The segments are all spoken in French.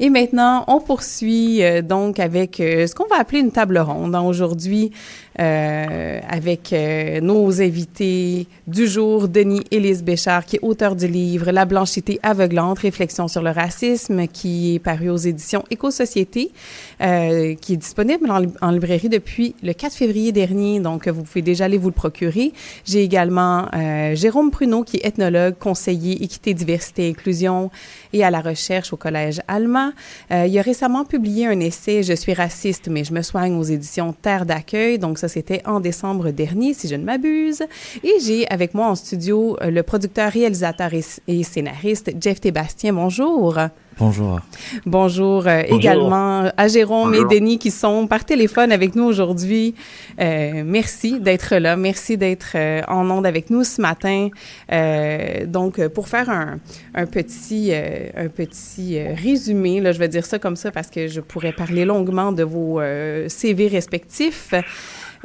Et maintenant, on poursuit donc avec ce qu'on va appeler une table ronde aujourd'hui avec nos invités du jour, Denis Élise Béchard, qui est auteur du livre La blanchité aveuglante, réflexion sur le racisme, qui est paru aux éditions Éco-Société, qui est disponible en librairie depuis le 4 février dernier, donc vous pouvez déjà aller vous le procurer. J'ai également Jérôme Pruneau, qui est ethnologue, conseiller équité, diversité, inclusion et à la recherche au Collège Allemand. Il a récemment publié un essai « Je suis raciste, mais je me soigne » aux éditions Terre d'accueil, donc ça, c'était en décembre dernier, si je ne m'abuse. Et j'ai avec moi en studio le producteur, réalisateur et scénariste Jeff Thébastien. Bonjour. Bonjour. Bonjour également à Jérôme et Denis qui sont par téléphone avec nous aujourd'hui. Merci d'être là. Merci d'être en onde avec nous ce matin. Donc, pour faire un petit résumé, là, je vais dire ça comme ça parce que je pourrais parler longuement de vos CV respectifs.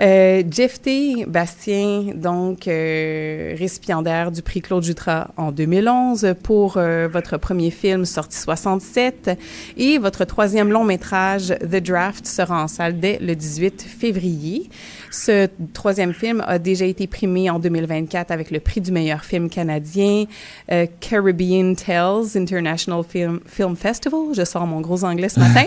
Jeff Thébastien, donc récipiendaire du prix Claude Jutras en 2011 pour votre premier film sorti 67 et votre troisième long métrage The Draft sera en salle dès le 18 février. Ce troisième film a déjà été primé en 2024 avec le prix du meilleur film canadien Caribbean Tales International Film Festival. Je sors mon gros anglais ce matin.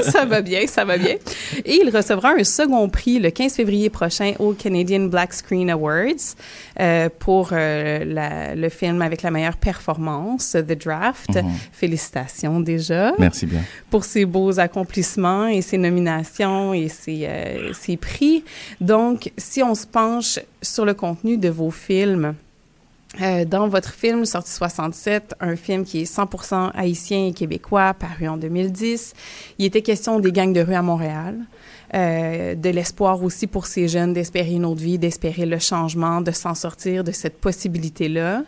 Ça va bien, ça va bien. Et il recevra un second prix le 15 février prochain au Canadian Black Screen Awards pour le film avec la meilleure performance, The Draft. Félicitations déjà. Merci bien. Pour ses beaux accomplissements et ses nominations et ses prix. Donc, si on se penche sur le contenu de vos films, dans votre film sorti 67, un film qui est 100% haïtien et québécois, paru en 2010, il était question des gangs de rue à Montréal, de l'espoir aussi pour ces jeunes d'espérer une autre vie, d'espérer le changement, de s'en sortir de cette possibilité-là.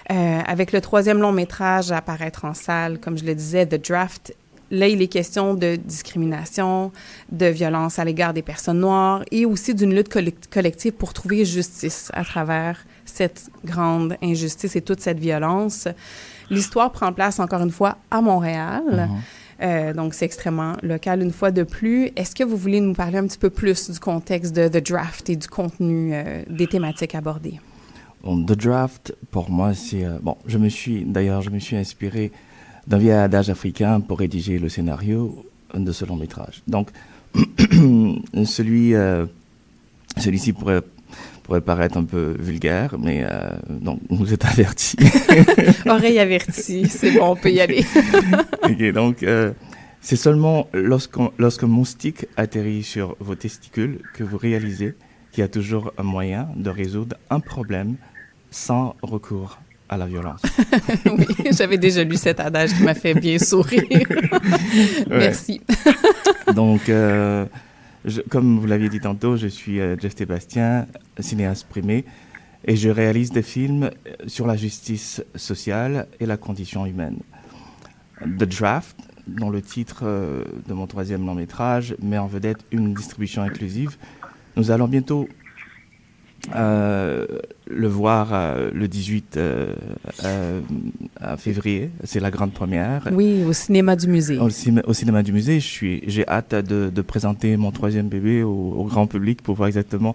Avec le troisième long métrage à apparaître en salle, comme je le disais, The Draft, là, il est question de discrimination, de violence à l'égard des personnes noires et aussi d'une lutte collective pour trouver justice à travers cette grande injustice et toute cette violence. L'histoire prend place, encore une fois, à Montréal. Donc, c'est extrêmement local une fois de plus. Est-ce que vous voulez nous parler un petit peu plus du contexte de The Draft et du contenu des thématiques abordées? Bon, The Draft, pour moi, c'est... je me suis inspiré d'un vieil adage africain pour rédiger le scénario de ce long métrage. Donc, celui-ci pourrait paraître un peu vulgaire, mais donc, vous êtes avertis. Oreille avertie, c'est bon, on peut y aller. Ok, donc, c'est seulement lorsque mon stick atterrit sur vos testicules que vous réalisez qu'il y a toujours un moyen de résoudre un problème sans recours à la violence. Oui, j'avais déjà lu cet adage qui m'a fait bien sourire. Merci. Donc, comme vous l'aviez dit tantôt, je suis Jeff Thébastien, cinéaste primé, et je réalise des films sur la justice sociale et la condition humaine. The Draft, dont le titre de mon troisième long métrage met en vedette une distribution inclusive. Nous allons bientôt le voir le 18 février, c'est la grande première. Oui, au cinéma du musée. Au cinéma du musée, j'ai hâte de présenter mon troisième bébé au grand public pour voir exactement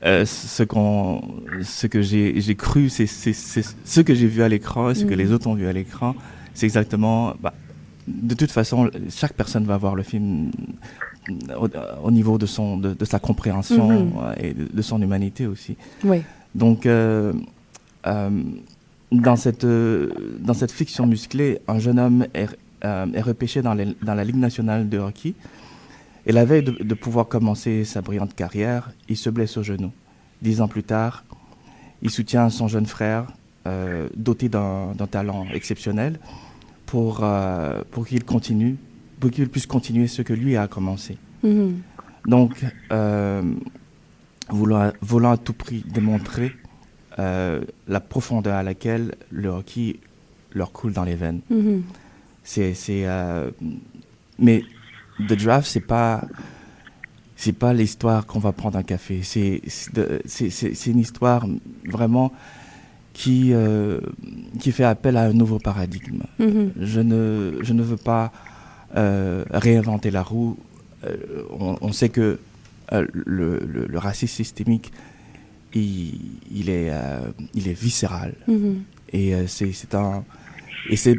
ce que j'ai cru, c'est ce que j'ai vu à l'écran, ce que les autres ont vu à l'écran. C'est exactement... de toute façon, chaque personne va voir le film au niveau de sa compréhension et de son humanité aussi. Oui. Donc, dans cette fiction musclée, un jeune homme est repêché dans la Ligue nationale de hockey. Et la veille de pouvoir commencer sa brillante carrière, il se blesse au genou. 10 ans plus tard, il soutient son jeune frère, doté d'un talent exceptionnel, pour qu'il puisse continuer ce que lui a commencé. Donc, voulant à tout prix démontrer la profondeur à laquelle le hockey leur coule dans les veines. Mais The Draft, c'est pas l'histoire qu'on va prendre un café. C'est une histoire vraiment qui fait appel à un nouveau paradigme. Je ne veux pas réinventer la roue. On sait que le racisme systémique, il est viscéral. Mm-hmm. Et c'est un... Et c'est...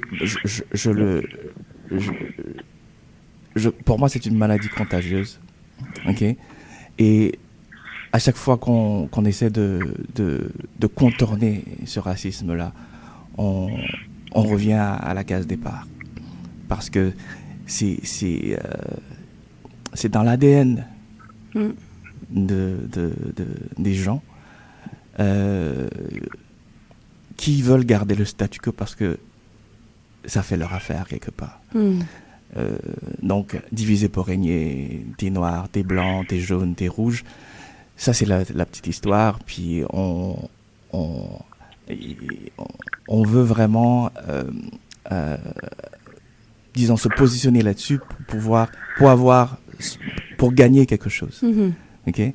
pour moi, c'est une maladie contagieuse. OK? Et à chaque fois qu'on essaie de contourner ce racisme-là, on revient à la case départ. Parce que c'est dans l'ADN des gens qui veulent garder le statu quo parce que ça fait leur affaire quelque part. Donc, diviser pour régner, t'es noir, t'es blanc, t'es jaune, t'es rouge, ça c'est la petite histoire. Puis on veut vraiment, disons, se positionner là-dessus pour gagner quelque chose. Okay?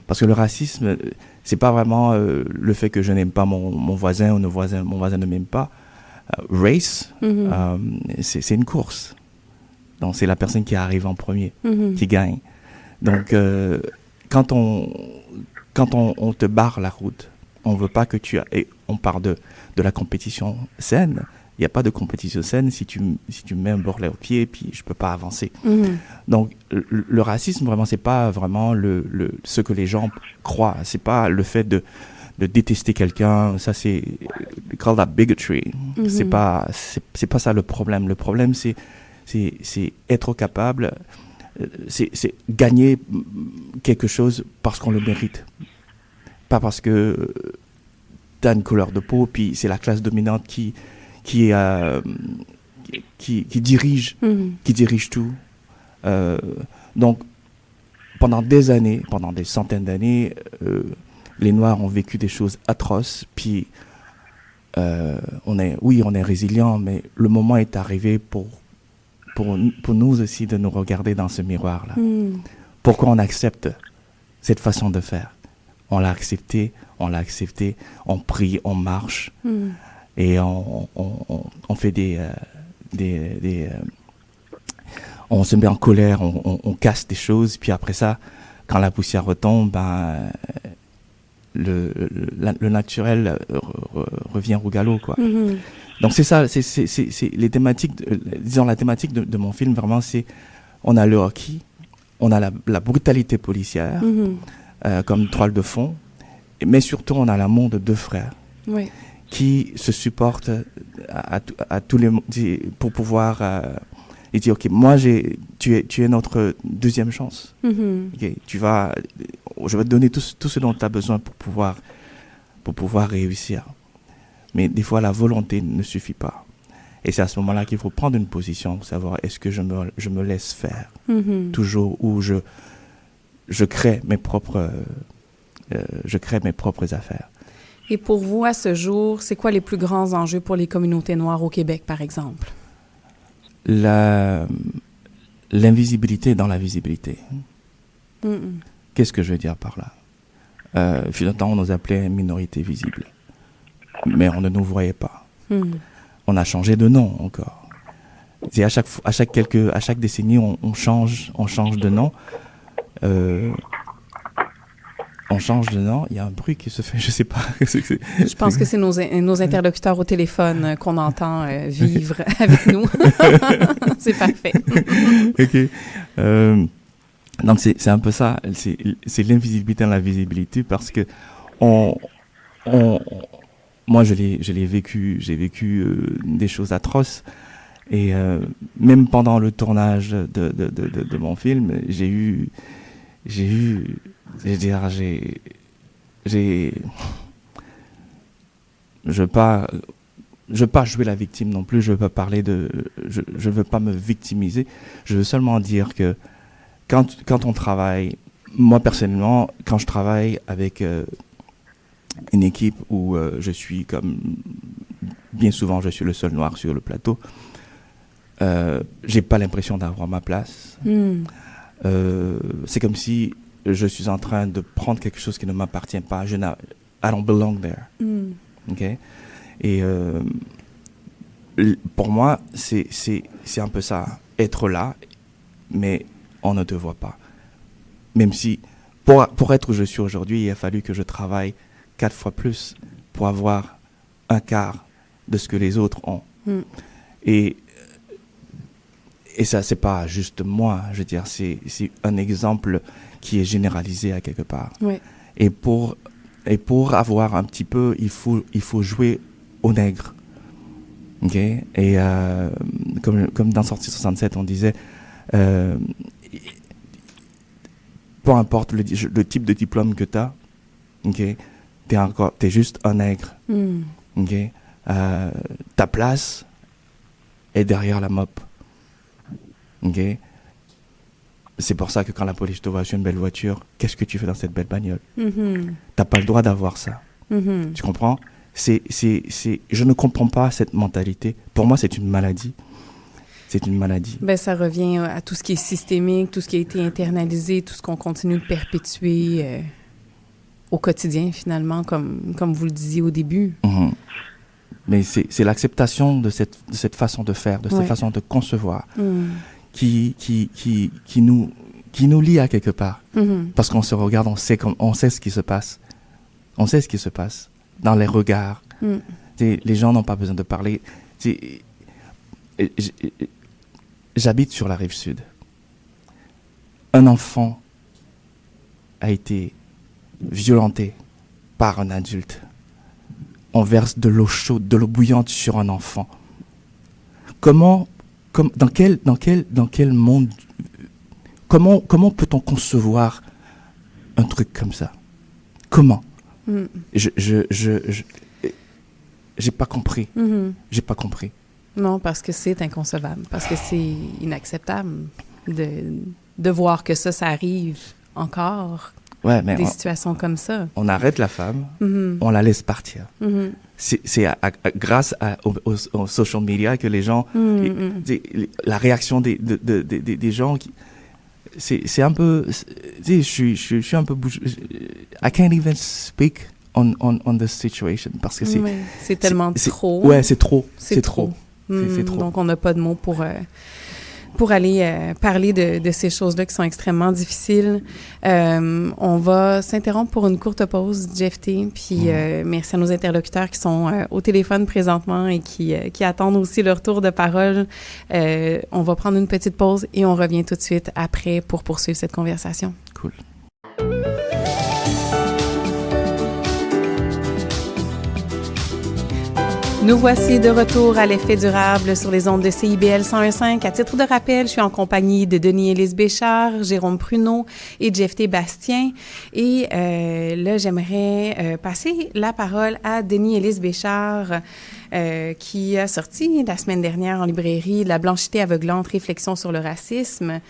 Parce que le racisme, c'est pas vraiment le fait que je n'aime pas mon voisin ou mon voisin ne m'aime pas. Race, c'est une course. Donc, c'est la personne qui arrive en premier, qui gagne. Donc, quand on te barre la route, on veut pas que et on parle de la compétition saine. Il n'y a pas de compétition saine si tu mets un bourrelet au pied, puis je peux pas avancer. Donc, le racisme, vraiment, c'est pas vraiment ce que les gens croient. C'est pas le fait de détester quelqu'un. Ça, c'est called that bigotry. C'est pas ça le problème. Le problème, c'est être capable, c'est gagner quelque chose parce qu'on le mérite. Pas parce que tu as une couleur de peau, puis c'est la classe dominante qui dirige tout. Donc, pendant des centaines d'années, les Noirs ont vécu des choses atroces, puis on est résilient, mais le moment est arrivé pour nous aussi de nous regarder dans ce miroir-là. Pourquoi on accepte cette façon de faire? On l'a accepté, on prie, on marche, et on fait on se met en colère, on casse des choses, puis après ça, quand la poussière retombe, le naturel revient au galop, quoi. Donc c'est ça, c'est les thématiques, disons la thématique de mon film, vraiment, c'est, on a le hockey, on a la brutalité policière comme toile de fond, mais surtout on a l'amour de deux frères qui se supportent à tous les pour pouvoir et dire ok, moi tu es notre deuxième chance. Okay, je vais te donner tout ce dont tu as besoin pour pouvoir réussir. Mais des fois, la volonté ne suffit pas. Et c'est à ce moment-là qu'il faut prendre une position pour savoir est-ce que je me laisse faire toujours, ou je crée mes propres affaires. Et pour vous, à ce jour, c'est quoi les plus grands enjeux pour les communautés noires au Québec, par exemple? L'invisibilité dans la visibilité. Qu'est-ce que je veux dire par là? Fut un temps, on nous appelait minorité visible. Mais on ne nous voyait pas. On a changé de nom encore. Et à chaque décennie, on change de nom. On change de nom. Il y a un bruit qui se fait, je sais pas. Je pense que c'est nos interlocuteurs au téléphone qu'on entend vivre avec nous. C'est parfait. OK. Donc c'est un peu ça. C'est l'invisibilité dans la visibilité, parce que moi, je l'ai vécu. J'ai vécu des choses atroces. Et même pendant le tournage de mon film, je veux pas jouer la victime non plus. Je veux pas je veux pas me victimiser. Je veux seulement dire que quand on travaille, moi personnellement, quand je travaille avec une équipe où je suis bien souvent je suis le seul noir sur le plateau, j'ai pas l'impression d'avoir ma place. C'est comme si je suis en train de prendre quelque chose qui ne m'appartient pas. I don't belong there. Okay? Et pour moi, c'est un peu ça. être là, mais on ne te voit pas. Même si, pour être où je suis aujourd'hui, il a fallu que je travaille 4 fois plus pour avoir un quart de ce que les autres ont. Et ça, c'est pas juste moi, je veux dire, c'est un exemple qui est généralisé à quelque part. Oui. Et pour avoir un petit peu, il faut jouer au nègre. OK? Et comme dans Sortie 67, on disait, peu importe le type de diplôme que tu as, OK? T'es juste un nègre. OK? Ta place est derrière la mop. OK? C'est pour ça que quand la police te voit sur une belle voiture, qu'est-ce que tu fais dans cette belle bagnole? T'as pas le droit d'avoir ça. Tu comprends? Je ne comprends pas cette mentalité. Pour moi, c'est une maladie. C'est une maladie. Ben, ça revient à tout ce qui est systémique, tout ce qui a été internalisé, tout ce qu'on continue de perpétuer au quotidien, finalement, comme vous le disiez au début. Mais c'est l'acceptation de cette façon de faire, de cette façon de concevoir, qui nous lie à quelque part. Parce qu'on se regarde, on sait ce qui se passe. On sait ce qui se passe dans les regards. Les gens n'ont pas besoin de parler. J'habite sur la rive sud. Un enfant a été violenté par un adulte. On verse de l'eau chaude, de l'eau bouillante sur un enfant. Dans quel monde, comment peut-on concevoir un truc comme ça? Comment? J'ai pas compris. J'ai pas compris. Non, parce que c'est inconcevable, parce que c'est inacceptable de voir que ça arrive encore. Ouais, mais des situations comme ça. On arrête la femme, on la laisse partir. C'est grâce aux social media que les gens, la réaction des gens, c'est un peu, je suis un peu I can't even speak on this situation parce que c'est tellement trop. Ouais, c'est trop. C'est trop. Donc on n'a pas de mots pour aller parler de ces choses-là qui sont extrêmement difficiles. On va s'interrompre pour une courte pause, Jeff T. Puis merci à nos interlocuteurs qui sont au téléphone présentement et qui attendent aussi leur tour de parole. On va prendre une petite pause et on revient tout de suite après pour poursuivre cette conversation. Cool. Nous voici de retour à l'effet durable sur les ondes de CIBL 101.5. À titre de rappel, je suis en compagnie de Denis-Élise Béchard, Jérôme Pruneau et Jeff T. Bastien. Et là, j'aimerais passer la parole à Denis-Élise Béchard, qui a sorti la semaine dernière en librairie La blanchité aveuglante, réflexion sur le racisme,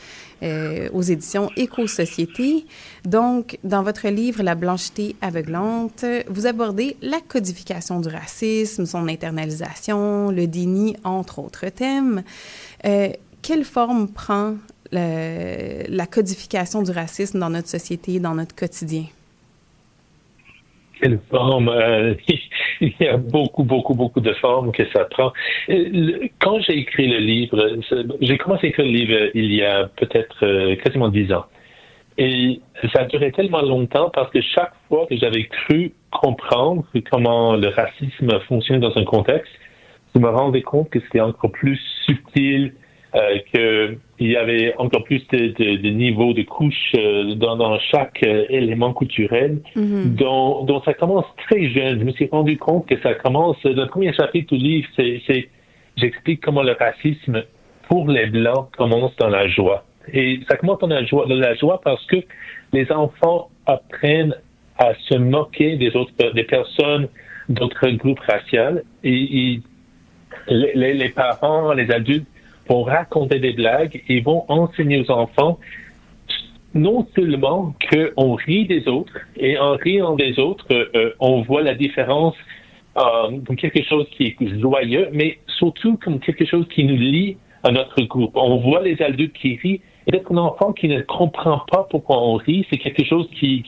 aux éditions Éco-Société. Donc, dans votre livre La blanchité aveuglante, vous abordez la codification du racisme, son internalisation, le déni, entre autres thèmes. Quelle forme prend la codification du racisme dans notre société, dans notre quotidien? Quelle forme? Il y a beaucoup de formes que ça prend. Quand j'ai écrit le livre, j'ai commencé à écrire le livre il y a peut-être quasiment 10 ans. Et ça a duré tellement longtemps parce que chaque fois que j'avais cru comprendre comment le racisme fonctionne dans un contexte, je me rendais compte que c'était encore plus subtil, qu'il y avait encore plus de niveaux, de couches dans chaque élément culturel, dont ça commence très jeune. Je me suis rendu compte que ça commence, le premier chapitre du livre, j'explique comment le racisme pour les Blancs commence dans la joie. Et ça commence dans la joie parce que les enfants apprennent à se moquer des personnes d'autres groupes raciaux et les parents, les adultes vont raconter des blagues et vont enseigner aux enfants non seulement qu'on rit des autres, et en riant des autres, on voit la différence comme quelque chose qui est joyeux, mais surtout comme quelque chose qui nous lie à notre groupe. On voit les adultes qui rient, et d'être un enfant qui ne comprend pas pourquoi on rit, c'est quelque chose qui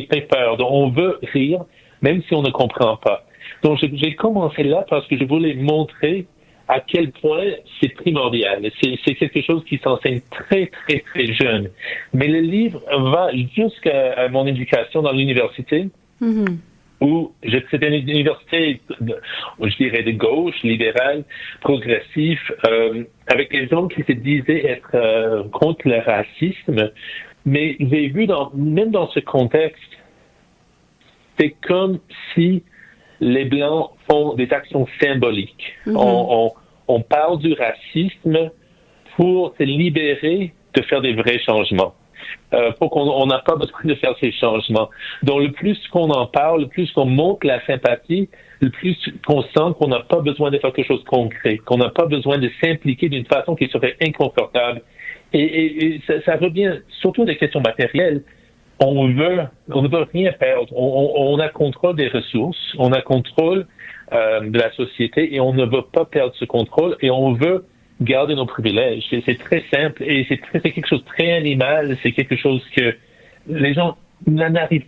fait peur. Donc on veut rire, même si on ne comprend pas. Donc j'ai commencé là parce que je voulais montrer à quel point c'est primordial. C'est quelque chose qui s'enseigne très, très, très jeune. Mais le livre va jusqu'à mon éducation dans l'université, où c'était une université, je dirais, de gauche, libérale, progressif, avec des gens qui se disaient être contre le racisme. Mais j'ai vu, même dans ce contexte, c'est comme si les Blancs font des actions symboliques. On parle du racisme pour se libérer de faire des vrais changements. Pour qu'on n'a pas besoin de faire ces changements. Donc, le plus qu'on en parle, le plus qu'on montre la sympathie, le plus qu'on sent qu'on n'a pas besoin de faire quelque chose de concret, qu'on n'a pas besoin de s'impliquer d'une façon qui serait inconfortable. Et ça revient surtout des questions matérielles. On ne veut rien perdre. On a contrôle des ressources, on a contrôle de la société et on ne veut pas perdre ce contrôle et on veut garder nos privilèges. C'est très simple et c'est quelque chose de très animal. C'est quelque chose que les gens n'arrivent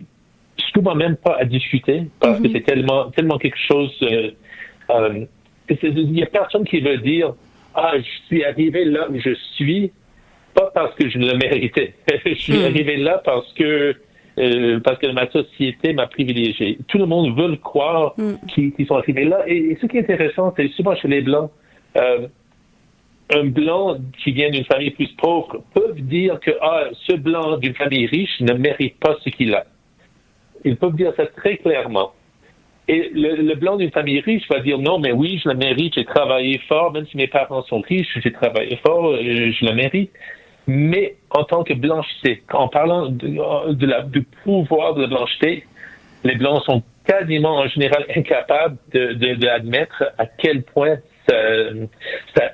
souvent même pas à discuter parce que c'est tellement quelque chose. Il n'y a personne qui veut dire je suis arrivé là où je suis pas parce que je le méritais. Je suis arrivé là parce que ma société m'a privilégié. Tout le monde veut le croire qu'ils sont arrivés là. Et ce qui est intéressant, c'est souvent chez les Blancs, un Blanc qui vient d'une famille plus pauvre peut dire que ce Blanc d'une famille riche ne mérite pas ce qu'il a. Ils peuvent dire ça très clairement. Et le Blanc d'une famille riche va dire non, mais oui, je le mérite, j'ai travaillé fort, même si mes parents sont riches, j'ai travaillé fort, je le mérite. Mais en tant que blanchité, en parlant du pouvoir de la blanchité, les Blancs sont quasiment en général incapables d'admettre à quel point ça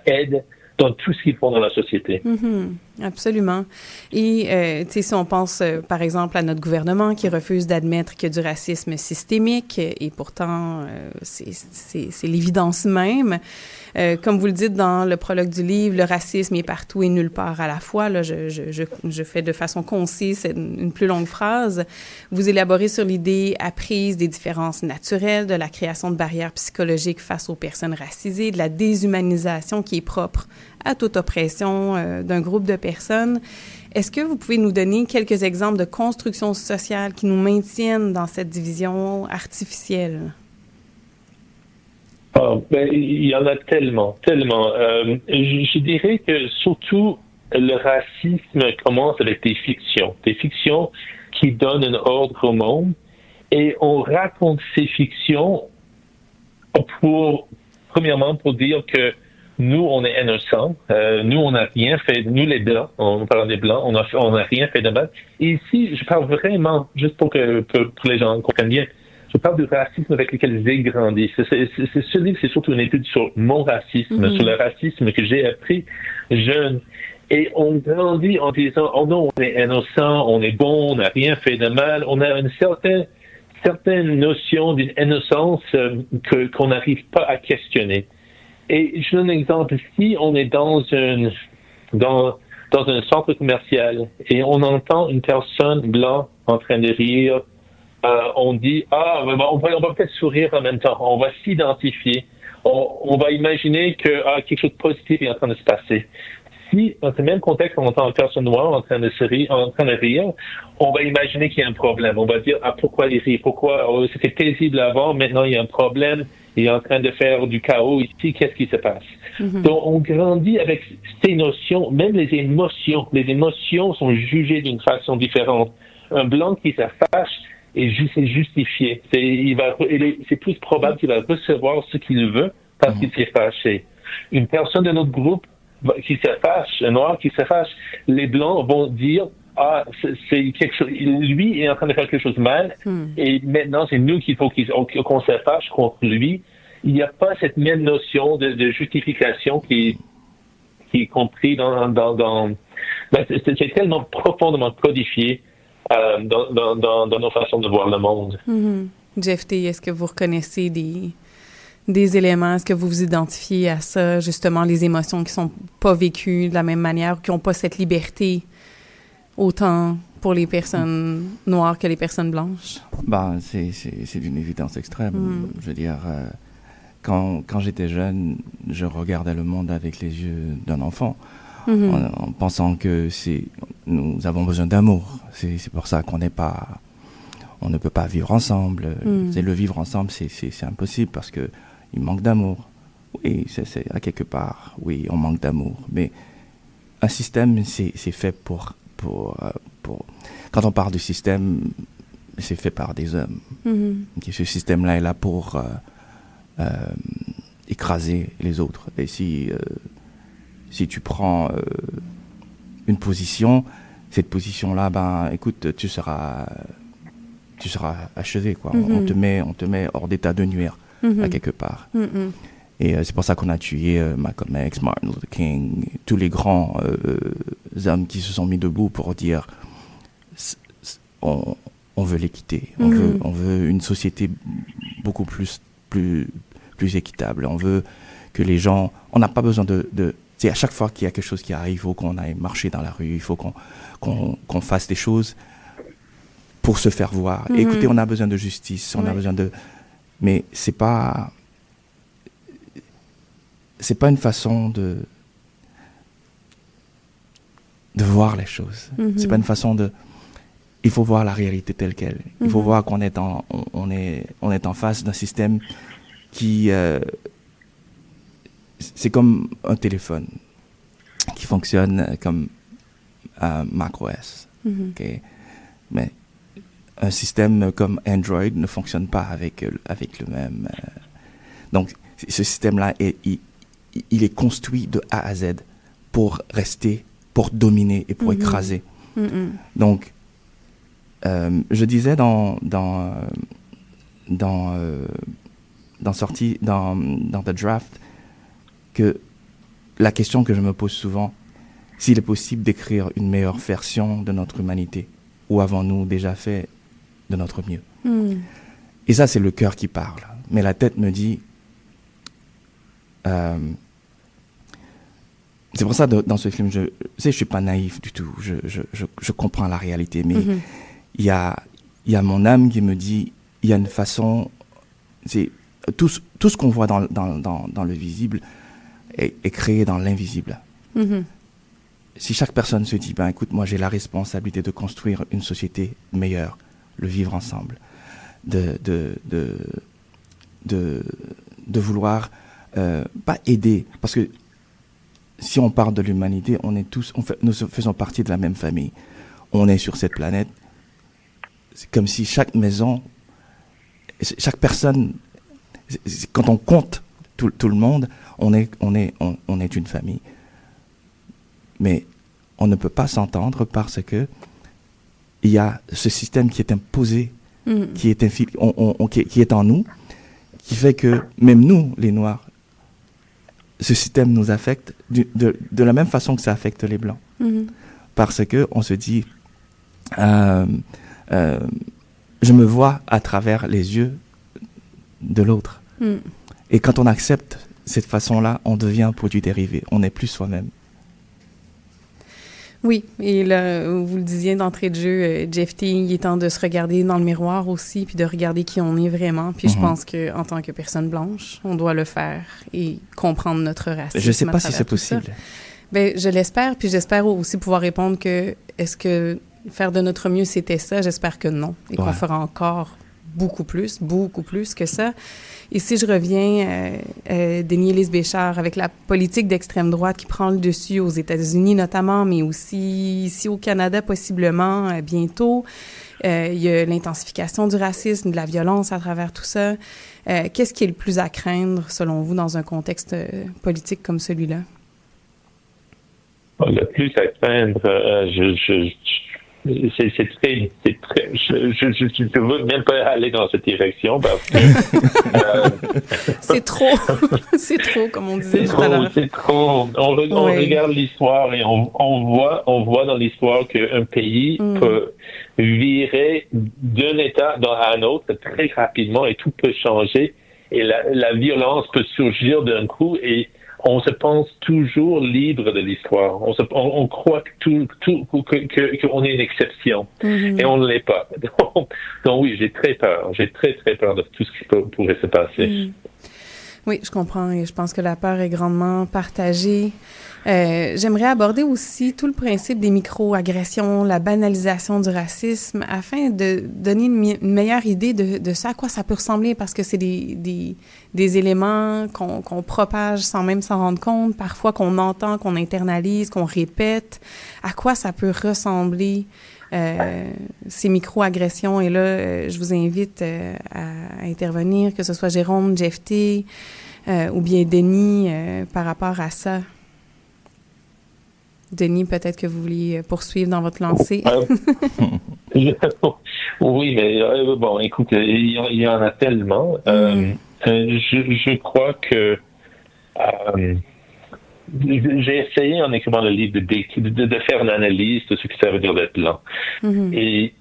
aide dans tout ce qu'ils font dans la société. Absolument. Et, si on pense, par exemple, à notre gouvernement qui refuse d'admettre qu'il y a du racisme systémique, et pourtant, c'est l'évidence même. Comme vous le dites dans le prologue du livre, le racisme est partout et nulle part à la fois. Là, je fais de façon concise une plus longue phrase. Vous élaborez sur l'idée apprise des différences naturelles, de la création de barrières psychologiques face aux personnes racisées, de la déshumanisation qui est propre à toute oppression d'un groupe de personnes. Est-ce que vous pouvez nous donner quelques exemples de constructions sociales qui nous maintiennent dans cette division artificielle? Il y en a tellement. Je dirais que surtout le racisme commence avec des fictions qui donnent un ordre au monde, et on raconte ces fictions premièrement pour dire que nous, on est innocents, nous, on n'a rien fait, nous les Blancs, on parle des Blancs, on n'a rien fait de mal. Et ici, je parle vraiment, juste pour que les gens comprennent bien, je parle du racisme avec lequel j'ai grandi. Ce livre, c'est surtout une étude sur mon racisme, sur le racisme que j'ai appris jeune. Et on grandit en disant, oh non, on est innocent, on est bon, on n'a rien fait de mal. On a une certaine notion d'une innocence qu'on n'arrive pas à questionner. Et je donne un exemple. Si on est dans un centre commercial et on entend une personne blanche en train de rire, on dit, on va peut-être sourire en même temps. On va s'identifier. On va imaginer que quelque chose de positif est en train de se passer. Si, dans ce même contexte, on entend une personne noire en train de rire, on va imaginer qu'il y a un problème. On va dire, pourquoi il rit? Pourquoi? C'était paisible avant, maintenant il y a un problème. Il est en train de faire du chaos ici. Qu'est-ce qui se passe? Donc, on grandit avec ces notions, même les émotions. Les émotions sont jugées d'une façon différente. Un blanc qui se fâche est justifié. C'est plus probable qu'il va recevoir ce qu'il veut parce qu'il s'est fâché. Une personne de notre groupe qui se fâche, un noir qui se fâche, les blancs vont dire c'est quelque chose, lui est en train de faire quelque chose de mal et maintenant c'est nous qu'il faut qu'on se fâche contre lui. Il n'y a pas cette même notion de justification qui est compris c'est tellement profondément codifié dans nos façons de voir le monde. Jeff T, est-ce que vous reconnaissez des éléments? Est-ce que vous vous identifiez à ça, justement, les émotions qui sont pas vécues de la même manière, qui n'ont pas cette liberté autant pour les personnes noires que les personnes blanches? C'est d'une évidence extrême. Je veux dire, quand j'étais jeune, je regardais le monde avec les yeux d'un enfant, en pensant que nous avons besoin d'amour. C'est pour ça on ne peut pas vivre ensemble. Le vivre ensemble, c'est impossible parce que il manque d'amour. Oui, c'est à quelque part, oui, on manque d'amour. Mais un système, c'est fait pour quand on parle du système, c'est fait par des hommes. Ce système-là est là pour écraser les autres. Et si tu prends une position, cette position-là, ben, écoute, tu seras achevé, quoi. On te met hors d'état de nuire, à quelque part. Et c'est pour ça qu'on a tué Malcolm X, Martin Luther King, tous les grands hommes qui se sont mis debout pour dire on veut l'équité, on veut une société beaucoup plus équitable. On veut que les gens, on n'a pas besoin c'est à chaque fois qu'il y a quelque chose qui arrive, il faut qu'on aille marcher dans la rue, il faut qu'on fasse des choses pour se faire voir. Écoutez, on a besoin de justice, on a besoin mais c'est pas une façon de voir les choses. C'est pas une façon il faut voir la réalité telle qu'elle. Il faut voir qu'on est on est en face d'un système qui c'est comme un téléphone qui fonctionne comme macOS. Okay? Mais un système comme Android ne fonctionne pas avec le même. Donc, ce système-là, il est construit de A à Z pour rester, pour dominer et pour écraser. Donc, je disais dans The Draft que la question que je me pose souvent, s'il est possible d'écrire une meilleure version de notre humanité, ou avons-nous déjà fait de notre mieux? Et ça, c'est le cœur qui parle. Mais la tête me dit... c'est pour ça, dans ce film, je suis pas naïf du tout. Je comprends la réalité. Mais il y a mon âme qui me dit, il y a une façon... Tout ce qu'on voit dans le visible est créé dans l'invisible. Si chaque personne se dit, ben écoute, moi j'ai la responsabilité de construire une société meilleure, le vivre ensemble, de vouloir pas aider, parce que si on parle de l'humanité, nous faisons partie de la même famille. On est sur cette planète. C'est comme si chaque maison, chaque personne, quand on compte tout le monde, on est une famille. Mais on ne peut pas s'entendre parce que il y a ce système qui est imposé, qui est en nous, qui fait que même nous, les Noirs, ce système nous affecte de la même façon que ça affecte les Blancs. Parce que on se dit, je me vois à travers les yeux de l'autre. Et quand on accepte cette façon-là, on devient un produit dérivé. On n'est plus soi-même. Oui, et là, vous le disiez d'entrée de jeu, Jeff T, il est temps de se regarder dans le miroir aussi, puis de regarder qui on est vraiment. Puis je pense qu'en tant que personne blanche, on doit le faire et comprendre notre racisme. Je ne sais pas si c'est possible. Bien, je l'espère, puis j'espère aussi pouvoir répondre que est-ce que faire de notre mieux, c'était ça? J'espère que non, et qu'on fera encore beaucoup plus que ça. Et si je reviens, Denise Béchard, avec la politique d'extrême droite qui prend le dessus aux États-Unis notamment, mais aussi ici au Canada possiblement bientôt, il y a l'intensification du racisme, de la violence à travers tout ça. Qu'est-ce qui est le plus à craindre, selon vous, dans un contexte politique comme celui-là? Le plus à craindre, c'est très, je veux même pas aller dans cette direction parce que c'est trop, comme on disait tout à l'heure. C'est trop. On regarde l'histoire et on voit dans l'histoire qu'un pays peut virer d'un état à un autre très rapidement et tout peut changer et la violence peut surgir d'un coup et on se pense toujours libre de l'histoire. On croit qu'on est une exception. Et on ne l'est pas. Donc oui, j'ai très peur. J'ai très, très peur de tout ce qui pourrait se passer. Oui, je comprends et je pense que la peur est grandement partagée. J'aimerais aborder aussi tout le principe des micro-agressions, la banalisation du racisme, afin de donner une meilleure idée de ce à quoi ça peut ressembler, parce que c'est des éléments qu'on propage sans même s'en rendre compte, parfois qu'on entend, qu'on internalise, qu'on répète. À quoi ça peut ressembler, ces micro-agressions? Et là, je vous invite à intervenir, que ce soit Jérôme, Jephté, ou bien Denis, par rapport à ça. Denis, peut-être que vous vouliez poursuivre dans votre lancée. Oui, mais bon, écoute, il y en a tellement. Je crois que j'ai essayé en écrivant le livre de faire une analyse de ce que ça veut dire d'être blanc. Et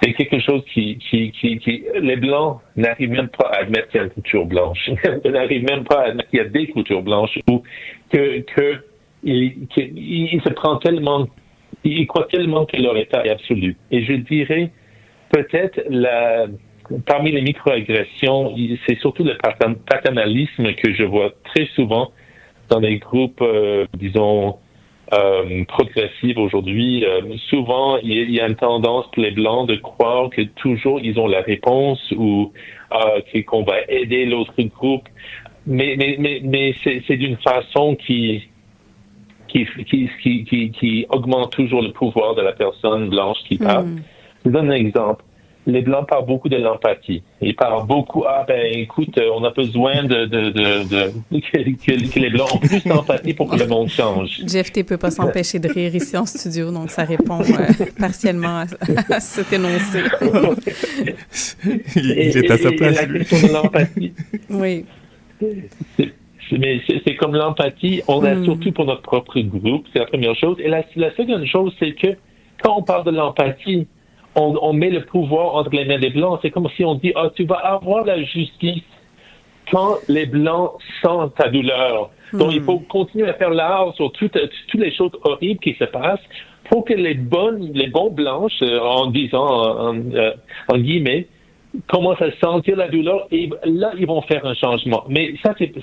c'est quelque chose qui les blancs n'arrivent même pas à admettre qu'il y a une couture blanche. Ils n'arrivent même pas à admettre qu'il y a des coutures blanches, ou il se prend tellement, il croit tellement que leur état est absolu. Et je dirais, peut-être, parmi les microagressions, c'est surtout le paternalisme que je vois très souvent dans les groupes, disons, progressifs aujourd'hui. Souvent, il y a une tendance pour les Blancs de croire que toujours ils ont la réponse, ou qu'on va aider l'autre groupe. Mais c'est d'une façon qui augmente toujours le pouvoir de la personne blanche qui parle. Je vous donne un exemple. Les Blancs parlent beaucoup de l'empathie. Ils parlent beaucoup, écoute, on a besoin que les Blancs ont plus d'empathie pour que le monde change. Jephté peut pas s'empêcher de rire ici en studio, donc ça répond partiellement à cet énoncé. Il est à sa place. Et la question de l'empathie. Oui. Mais c'est comme l'empathie, on a surtout pour notre propre groupe, c'est la première chose. Et la seconde chose, c'est que quand on parle de l'empathie, on met le pouvoir entre les mains des Blancs. C'est comme si on dit, tu vas avoir la justice quand les Blancs sentent ta douleur. Donc, il faut continuer à faire l'art sur toutes les choses horribles qui se passent pour que les bons Blanches, en disant, en guillemets, commencent à sentir la douleur, et là, ils vont faire un changement. Mais ça serait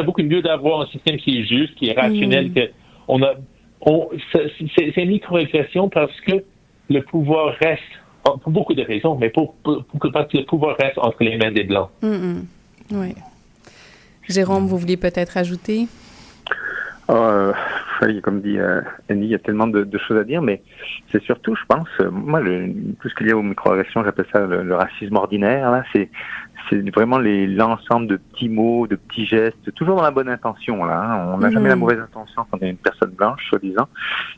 beaucoup mieux d'avoir un système qui est juste, qui est rationnel, c'est une microagression parce que le pouvoir reste, pour beaucoup de raisons, mais parce que le pouvoir reste entre les mains des Blancs. Oui. Jérôme, vous vouliez peut-être ajouter? Comme dit Annie, il y a tellement de choses à dire, mais c'est surtout, je pense, moi, tout ce qu'il y a aux microagressions, j'appelle ça le racisme ordinaire, là, c'est vraiment l'ensemble de petits mots, de petits gestes, toujours dans la bonne intention, là, hein. On n'a jamais la mauvaise intention quand on est une personne blanche, soi-disant,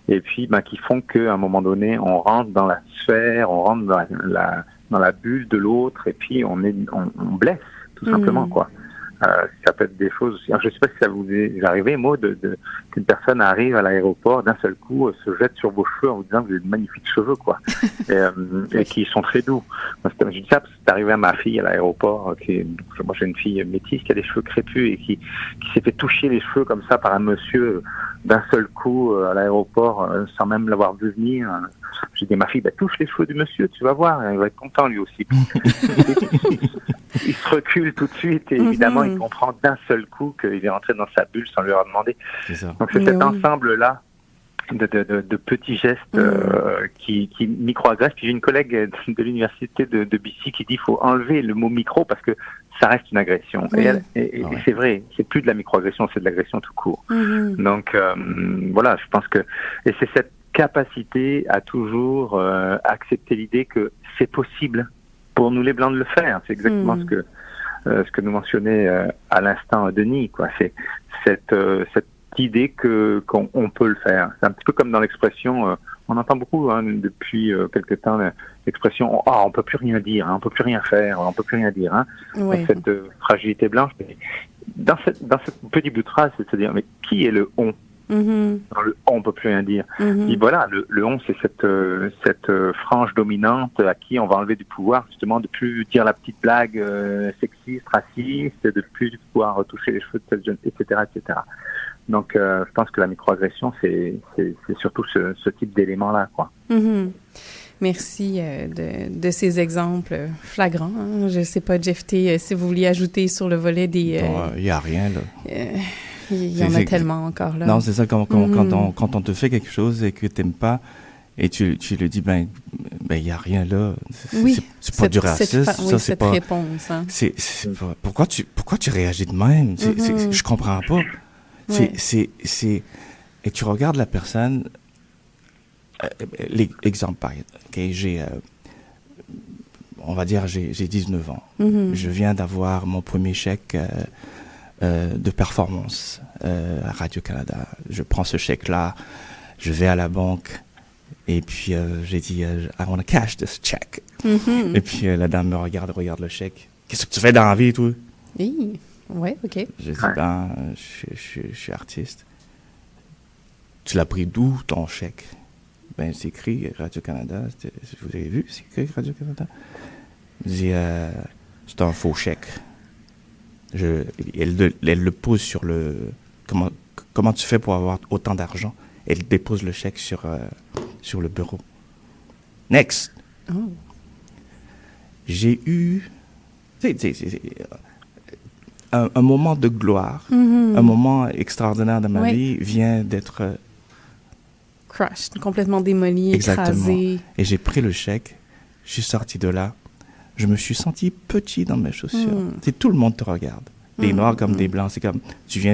et puis, qui font qu'à un moment donné, on rentre dans la sphère, on rentre dans la bulle de l'autre, et puis on blesse, tout simplement, quoi. Ça peut être des choses aussi. Je ne sais pas si ça vous est arrivé, moi, qu'une personne arrive à l'aéroport, d'un seul coup, se jette sur vos cheveux en vous disant que vous avez de magnifiques cheveux, quoi. Et qui sont très doux. Je dis ça parce que c'est arrivé à ma fille à l'aéroport, moi j'ai une fille métisse qui a des cheveux crépus et qui s'est fait toucher les cheveux comme ça par un monsieur d'un seul coup à l'aéroport, sans même l'avoir vu venir. J'ai dit à ma fille, touche les cheveux du monsieur, tu vas voir, il va être content lui aussi. Il se recule tout de suite et évidemment il comprend d'un seul coup qu'il est rentré dans sa bulle sans lui avoir demandé. C'est ça. Donc c'est cet ensemble-là de petits gestes qui micro-agressent. Puis j'ai une collègue de l'université de BC qui dit qu'il faut enlever le mot micro parce que ça reste une agression. Et c'est vrai, c'est plus de la micro-agression, c'est de l'agression tout court. Donc voilà, je pense que... Et c'est cette capacité à toujours accepter l'idée que c'est possible pour nous les Blancs de le faire. C'est exactement ce que nous mentionnait à l'instant Denis, quoi. C'est cette idée qu'on peut le faire. C'est un petit peu comme dans l'expression, on entend beaucoup depuis quelque temps l'expression on peut plus rien dire, on peut plus rien faire, on peut plus rien dire. Donc, cette fragilité blanche. Mais dans cette petite bout de phrase, c'est-à-dire mais qui est le on? Dans le on peut plus rien dire. Et voilà, le on, c'est cette frange dominante à qui on va enlever du pouvoir, justement, de plus dire la petite blague sexiste, raciste, de plus pouvoir retoucher les cheveux de cette jeune, etc., etc. Donc, je pense que la microagression, c'est surtout ce type d'élément-là, quoi. Merci de ces exemples flagrants. Hein. Je ne sais pas, Jeff T, si vous vouliez ajouter sur le volet des... Il n'y a rien, là. Il y en a tellement encore, là. Non, c'est ça, quand on te fait quelque chose et que tu n'aimes pas, et tu le dis, il n'y a rien là. C'est pas du racisme. Ça, c'est pas... réponse. Hein. Pourquoi tu réagis de même? Je comprends pas. Et tu regardes la personne... L'exemple, par exemple, on va dire, j'ai 19 ans. Je viens d'avoir mon premier chèque de performance à Radio-Canada. Je prends ce chèque-là, je vais à la banque, et puis j'ai dit, I want to cash this check. Et puis la dame me regarde le chèque. Qu'est-ce que tu fais dans la vie, toi? Oui, ouais, OK. J'ai dit, je suis artiste. Tu l'as pris d'où, ton chèque? C'est écrit Radio-Canada. Vous avez vu, c'est écrit Radio-Canada? Je dis, c'est un faux chèque. Elle le pose sur le... Comment tu fais pour avoir autant d'argent? Elle dépose le chèque sur le bureau. Next! Oh. J'ai eu... un moment de gloire, un moment extraordinaire de ma vie vient d'être... crushed, complètement démoli, Exactement. Écrasé. Et j'ai pris le chèque, je suis sorti de là, je me suis senti petit dans mes chaussures. Tout le monde te regarde. Des noirs comme des blancs, c'est comme, tu viens,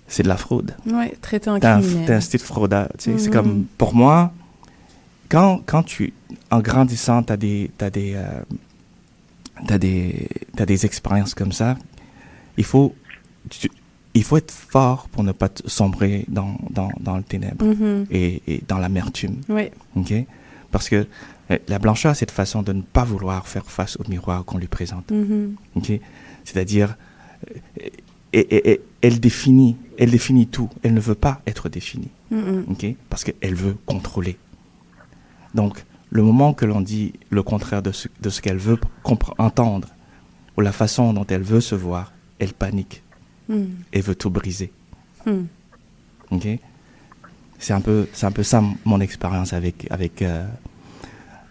c'est de la fraude. Oui, traité en criminel. T'es un style fraudeur, c'est comme, pour moi, quand tu, en grandissant, t'as des expériences comme ça, il faut être fort pour ne pas sombrer dans le ténèbre et dans l'amertume. Oui. Okay? Parce que la blancheur, c'est une façon de ne pas vouloir faire face au miroir qu'on lui présente. Okay? C'est-à-dire, elle définit tout. Elle ne veut pas être définie. Okay? Parce qu'elle veut contrôler. Donc, le moment que l'on dit le contraire de ce qu'elle veut entendre, ou la façon dont elle veut se voir, elle panique. Et veut tout briser. Okay? C'est un peu ça mon expérience avec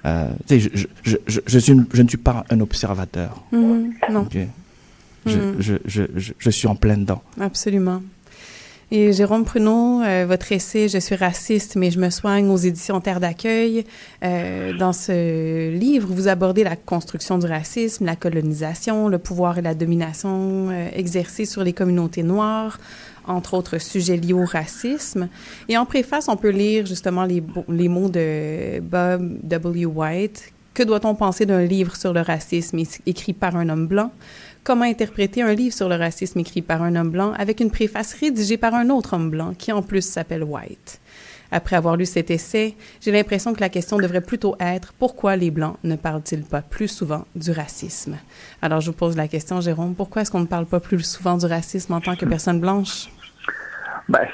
je ne suis pas un observateur. Non. Okay? Je suis en plein dedans. Absolument. Et Jérôme Pruneau, votre essai « Je suis raciste, mais je me soigne » aux éditions Terre d'accueil. Dans ce livre, vous abordez la construction du racisme, la colonisation, le pouvoir et la domination exercés sur les communautés noires, entre autres sujets liés au racisme. Et en préface, on peut lire justement les mots de Bob W. White. Que doit-on penser d'un livre sur le racisme écrit par un homme blanc? Comment interpréter un livre sur le racisme écrit par un homme blanc avec une préface rédigée par un autre homme blanc qui en plus s'appelle White? Après avoir lu cet essai, j'ai l'impression que la question devrait plutôt être « Pourquoi les Blancs ne parlent-ils pas plus souvent du racisme? » Alors, je vous pose la question, Jérôme, pourquoi est-ce qu'on ne parle pas plus souvent du racisme en tant que personne blanche?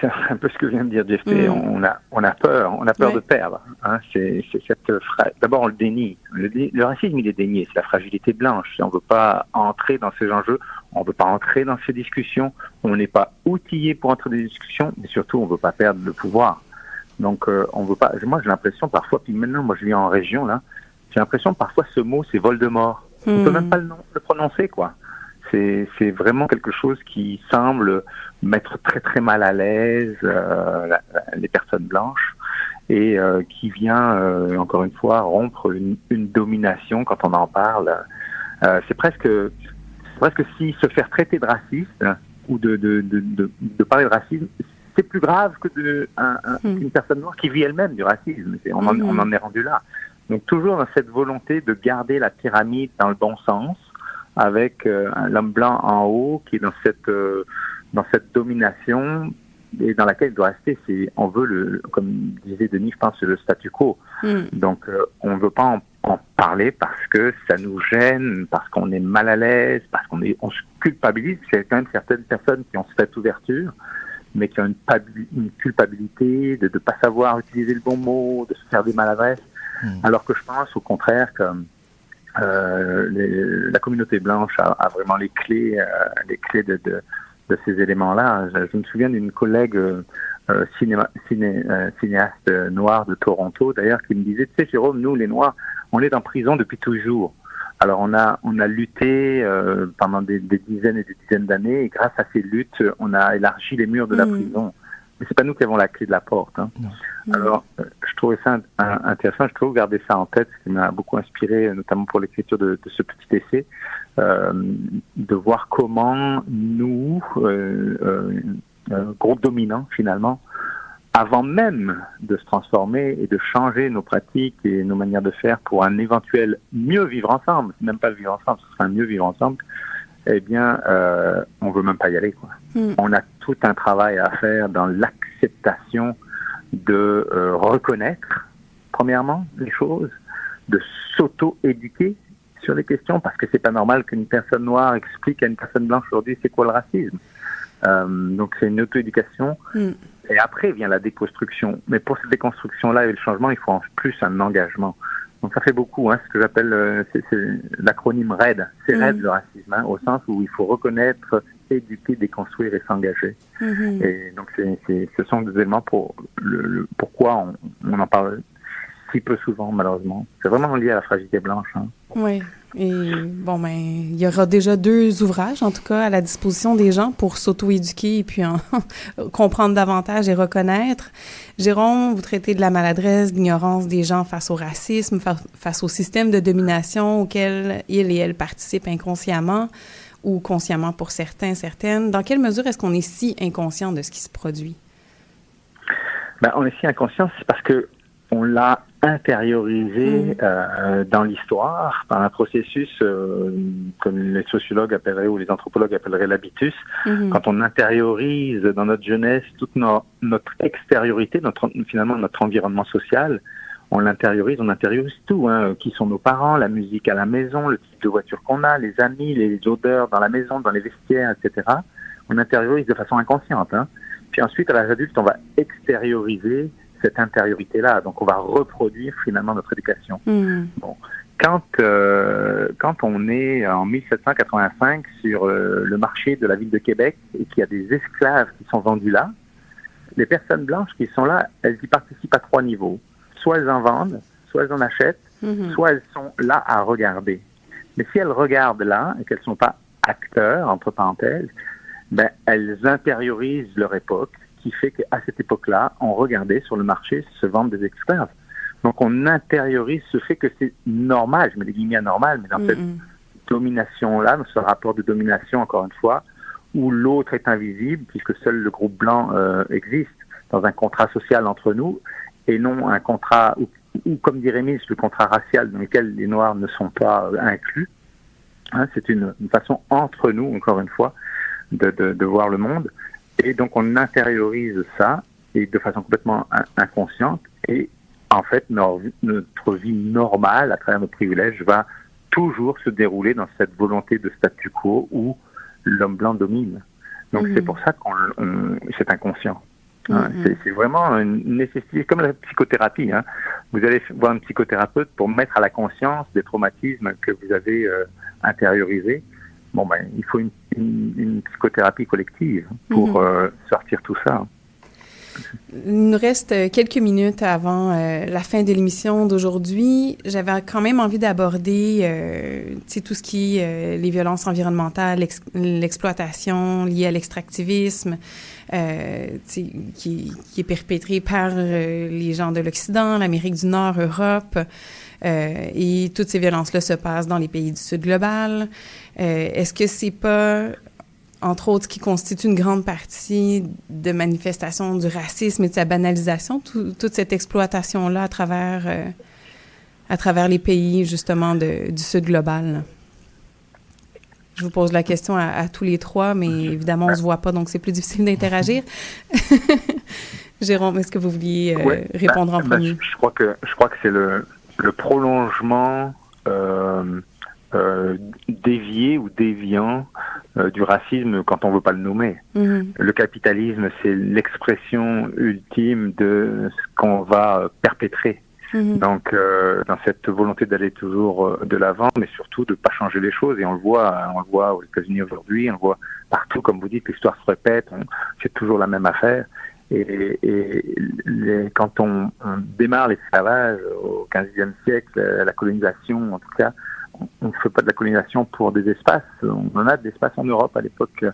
C'est un peu ce que vient de dire Jeff T. On a peur de perdre. Hein. C'est cette phrase. D'abord, on le dénie. Le racisme, il est dénié. C'est la fragilité blanche. On ne veut pas entrer dans ces enjeux. On ne veut pas entrer dans ces discussions. On n'est pas outillé pour entrer dans des discussions. Mais surtout, on ne veut pas perdre le pouvoir. Donc, on veut pas. Moi, j'ai l'impression parfois. Puis maintenant, moi, je vis en région là. J'ai l'impression parfois ce mot, c'est Voldemort. On peut même pas le prononcer, quoi. C'est vraiment quelque chose qui semble mettre très très mal à l'aise les personnes blanches et qui vient encore une fois rompre une domination quand on en parle. C'est presque si se faire traiter de raciste ou de parler de racisme, c'est plus grave que qu'une personne noire qui vit elle-même du racisme. On en est rendu là. Donc toujours dans cette volonté de garder la pyramide dans le bon sens, avec l'homme blanc en haut qui est dans cette domination et dans laquelle il doit rester. On veut comme disait Denis, je pense, le statu quo. Donc on ne veut pas en parler parce que ça nous gêne, parce qu'on est mal à l'aise, parce qu'on se culpabilise. C'est quand même certaines personnes qui ont cette ouverture, mais qui ont une culpabilité de ne pas savoir utiliser le bon mot, de se faire des maladresses. Alors que je pense au contraire que la communauté blanche a vraiment les clés de ces éléments-là. Je me souviens d'une collègue cinéaste noir de Toronto, d'ailleurs, qui me disait, tu sais, Jérôme, nous, les Noirs, on est en prison depuis toujours. Alors, on a lutté pendant des dizaines et des dizaines d'années, et grâce à ces luttes, on a élargi les murs de la prison. Mais c'est pas nous qui avons la clé de la porte. Hein. Alors, je trouvais ça intéressant. Je trouve garder ça en tête, ce qui m'a beaucoup inspiré, notamment pour l'écriture de ce petit essai, de voir comment nous, groupe dominant finalement, avant même de se transformer et de changer nos pratiques et nos manières de faire pour un éventuel mieux vivre ensemble, même pas le vivre ensemble, ce sera un mieux vivre ensemble, eh bien, on veut même pas y aller, quoi. On a tout un travail à faire dans l'acceptation de reconnaître, premièrement, les choses, de s'auto-éduquer sur les questions, parce que c'est pas normal qu'une personne noire explique à une personne blanche aujourd'hui c'est quoi le racisme. Donc c'est une auto-éducation. Et après vient la déconstruction. Mais pour cette déconstruction-là et le changement, il faut en plus un engagement. Donc ça fait beaucoup, hein, ce que j'appelle c'est l'acronyme RAID. C'est RAID le racisme, hein, au sens où il faut reconnaître, éduquer, déconstruire et s'engager. Et donc ce sont des éléments pour pourquoi on en parle si peu souvent, malheureusement. C'est vraiment lié à la fragilité blanche. Hein. Oui. Et bon, ben, il y aura déjà 2 ouvrages, en tout cas, à la disposition des gens pour s'auto-éduquer et puis comprendre davantage et reconnaître. Jérôme, vous traitez de la maladresse, de l'ignorance des gens face au racisme, face au système de domination auquel ils et elles participent inconsciemment ou consciemment pour certains, certaines. Dans quelle mesure est-ce qu'on est si inconscient de ce qui se produit? Ben, on est si inconscient, c'est parce que on l'a intériorisé dans l'histoire par un processus comme les sociologues appelleraient ou les anthropologues appelleraient l'habitus. Quand on intériorise dans notre jeunesse toute notre extériorité, finalement notre environnement social, on intériorise tout. Hein. Qui sont nos parents, la musique à la maison, le type de voiture qu'on a, les amis, les odeurs dans la maison, dans les vestiaires, etc. On intériorise de façon inconsciente. Hein. Puis ensuite, à l'âge adulte, on va extérioriser cette intériorité-là. Donc, on va reproduire finalement notre éducation. Bon. Quand on est en 1785 sur le marché de la ville de Québec et qu'il y a des esclaves qui sont vendus là, les personnes blanches qui sont là, elles y participent à 3 niveaux. Soit elles en vendent, soit elles en achètent, soit elles sont là à regarder. Mais si elles regardent là et qu'elles ne sont pas acteurs, entre parenthèses, ben, elles intériorisent leur époque, qui fait qu'à cette époque-là, on regardait sur le marché se vendre des esclaves. Donc, on intériorise ce fait que c'est normal, je mets des guillemets à normal, mais dans cette domination-là, dans ce rapport de domination, encore une fois, où l'autre est invisible, puisque seul le groupe blanc existe, dans un contrat social entre nous, et non un contrat, ou comme dirait Mises, le contrat racial dans lequel les Noirs ne sont pas inclus. Hein, c'est une façon entre nous, encore une fois, de voir le monde. Et donc, on intériorise ça, et de façon complètement inconsciente, et en fait, notre vie normale, à travers nos privilèges, va toujours se dérouler dans cette volonté de statu quo où l'homme blanc domine. Donc, c'est pour ça que c'est inconscient. Hein, c'est vraiment une nécessité, comme la psychothérapie. Hein. Vous allez voir un psychothérapeute pour mettre à la conscience des traumatismes que vous avez intériorisés. Bon, ben, il faut une psychothérapie collective pour sortir tout ça. Il nous reste quelques minutes avant la fin de l'émission d'aujourd'hui. J'avais quand même envie d'aborder tout ce qui est les violences environnementales, l'exploitation liée à l'extractivisme qui est perpétrée par les gens de l'Occident, l'Amérique du Nord, Europe. Et toutes ces violences-là se passent dans les pays du Sud global. Est-ce que c'est pas, entre autres, ce qui constitue une grande partie de manifestation du racisme et de sa banalisation, toute cette exploitation-là à travers les pays, justement, du Sud global? Je vous pose la question à tous les 3, mais évidemment, on ne se voit pas, donc c'est plus difficile d'interagir. Jérôme, est-ce que vous vouliez répondre en premier? Je crois que c'est le prolongement dévié ou déviant du racisme quand on veut pas le nommer. Le capitalisme, c'est l'expression ultime de ce qu'on va perpétrer. Donc, dans cette volonté d'aller toujours de l'avant, mais surtout de pas changer les choses. Et on le voit aux États-Unis aujourd'hui, on le voit partout, comme vous dites, l'histoire se répète, c'est toujours la même affaire. Quand on démarre l'esclavage au XVe siècle, la colonisation en tout cas, on ne fait pas de la colonisation pour des espaces. On en a d'espaces en Europe à l'époque.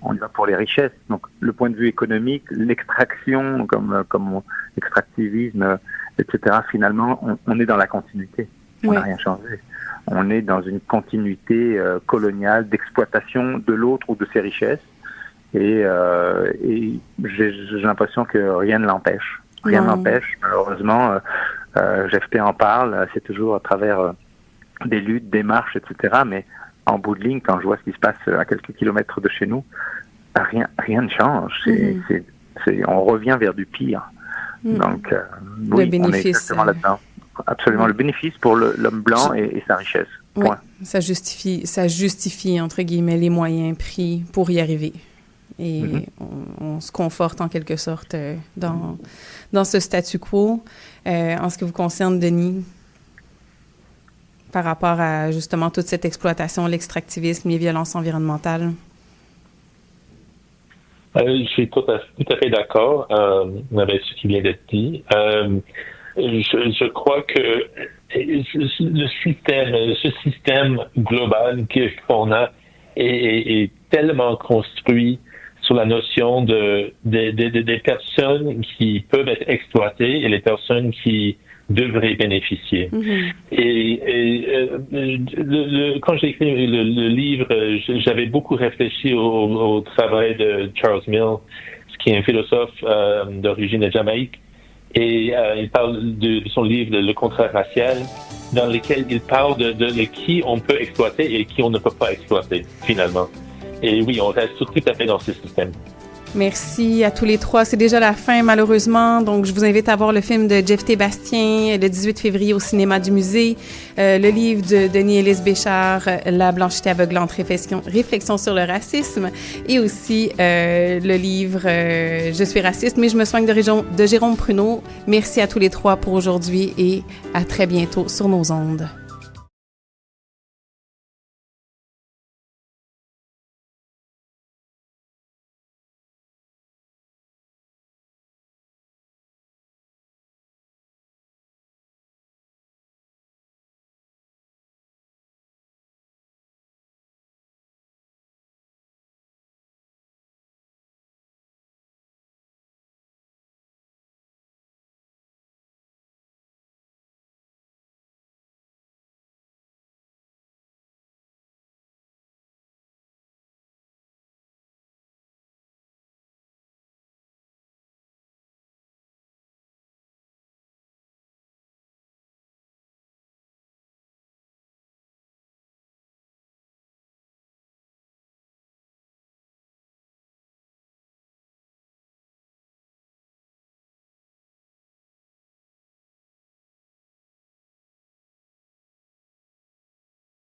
On y va pour les richesses. Donc, le point de vue économique, l'extraction, comme l'extractivisme, etc. Finalement, on est dans la continuité. On n'a rien changé. On est dans une continuité coloniale d'exploitation de l'autre ou de ses richesses. Et j'ai l'impression que rien ne l'empêche. Rien ne l'empêche. Malheureusement, Jephté en parle. C'est toujours à travers des luttes, des marches, etc. Mais en bout de ligne, quand je vois ce qui se passe à quelques kilomètres de chez nous, rien ne change. On revient vers du pire. Donc, oui, on est exactement là-dedans. Absolument, le bénéfice pour l'homme blanc et sa richesse. Point. Oui, ça justifie, entre guillemets, les moyens pris pour y arriver. Et on se conforte en quelque sorte dans ce statu quo. En ce qui vous concerne, Denis, par rapport à justement toute cette exploitation, l'extractivisme, les violences environnementales? Je suis tout à fait d'accord avec ce qui vient d'être dit. Je crois que ce système global qu'on a est tellement construit sur la notion des personnes qui peuvent être exploitées et les personnes qui devraient bénéficier. Quand j'ai écrit le livre, j'avais beaucoup réfléchi au travail de Charles Mill, qui est un philosophe d'origine de Jamaïque. Et il parle de son livre Le contrat racial, dans lequel il parle de qui on peut exploiter et qui on ne peut pas exploiter, finalement. Et oui, on reste tout à fait dans ce système. Merci à tous les trois. C'est déjà la fin, malheureusement. Donc, je vous invite à voir le film de Jephté Bastien le 18 février au cinéma du musée. Le livre de Denis-Élise Béchard, La blanchité aveuglante, réflexion sur le racisme. Et aussi le livre Je suis raciste, mais je me soigne de Jérôme Pruneau. Merci à tous les trois pour aujourd'hui et à très bientôt sur nos ondes.